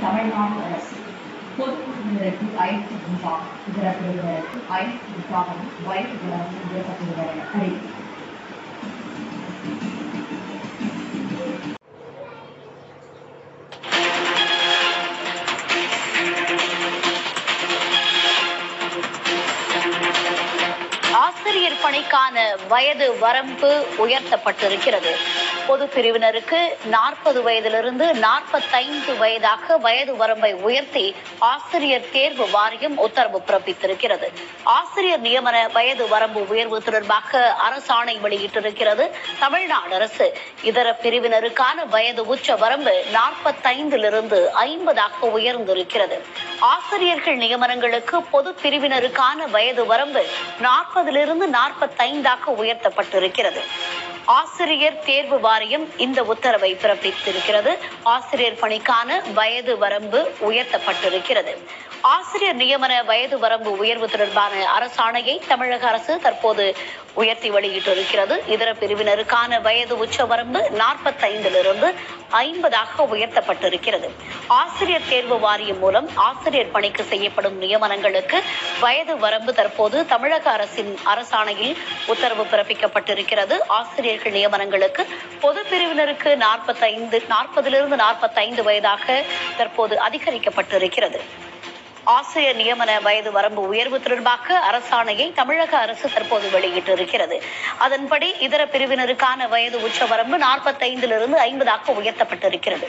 தமிழ்நாடு அரசு பொது பிரிவினருக்கு 5 உற்சாகம், இதர பிரிவினருக்கு 5 உற்சாகம் வயது வரம்பு உயர்த்தப்படுவதென அறிவிப்பு. ஆசிரியர் பணிக்கான வயது வரம்பு உயர்த்தப்பட்டிருக்கிறது. பொது பிரிவினருக்கு 40 வயதிலிருந்து 45 வயதாக வயது வரம்பை உயர்த்தி ஆசிரியர் தேர்வு வாரியம் உத்தரவு பிறப்பித்திருக்கிறது. ஆசிரியர் நியமன வயது வரம்பு உயர்வு தொடர்பாக அரசாணை வெளியிட்டிருக்கிறது தமிழ்நாடு அரசு. இதர பிரிவினருக்கான வயது உச்ச வரம்பு 45லிருந்து 50ஆக உயர்ந்திருக்கிறது. ஆசிரியர்கள் நியமனங்களுக்கு பொது பிரிவினருக்கான வயது வரம்பு 40லிருந்து 45ஆக உயர்த்தப்பட்டிருக்கிறது. ஆசிரியர் தேர்வு வாரியம் இந்த உத்தரவை பிறப்பித்திருக்கிறது. ஆசிரியர் பணிக்கான வயது வரம்பு உயர்த்தப்பட்டிருக்கிறது. ஆசிரியர் நியமன வயது வரம்பு உயர்வு தொடர்பான அரசாணையை தமிழக அரசு தற்போது உயர்த்தி வெளியிட்டிருக்கிறது. இதர பிரிவினருக்கான வயது உச்ச வரம்பு 45லிருந்து 50ஆக உயர்த்தப்பட்டிருக்கிறது. ஆசிரியர் தேர்வு வாரியம் மூலம் ஆசிரியர் பணிக்கு செய்யப்படும் நியமனங்களுக்கு வயது வரம்பு தற்போது தமிழக அரசின் அரசாணையில் உத்தரவு பிறப்பிக்கப்பட்டிருக்கிறது. ஆசிரியர்கள் நியமனங்களுக்கு பொது பிரிவினருக்கு 40லிருந்து 45 வயதாக தற்போது அதிகரிக்கப்பட்டிருக்கிறது. ஆசிரியர் நியமன வயது வரம்பு உயர்வு தொடர்பாக அரசாணையை தமிழக அரசு தற்போது வெளியிட்டிருக்கிறது. அதன்படி இதர பிரிவினருக்கான வயது உச்ச வரம்பு 45லிருந்து 50ஆக உயர்த்தப்பட்டிருக்கிறது.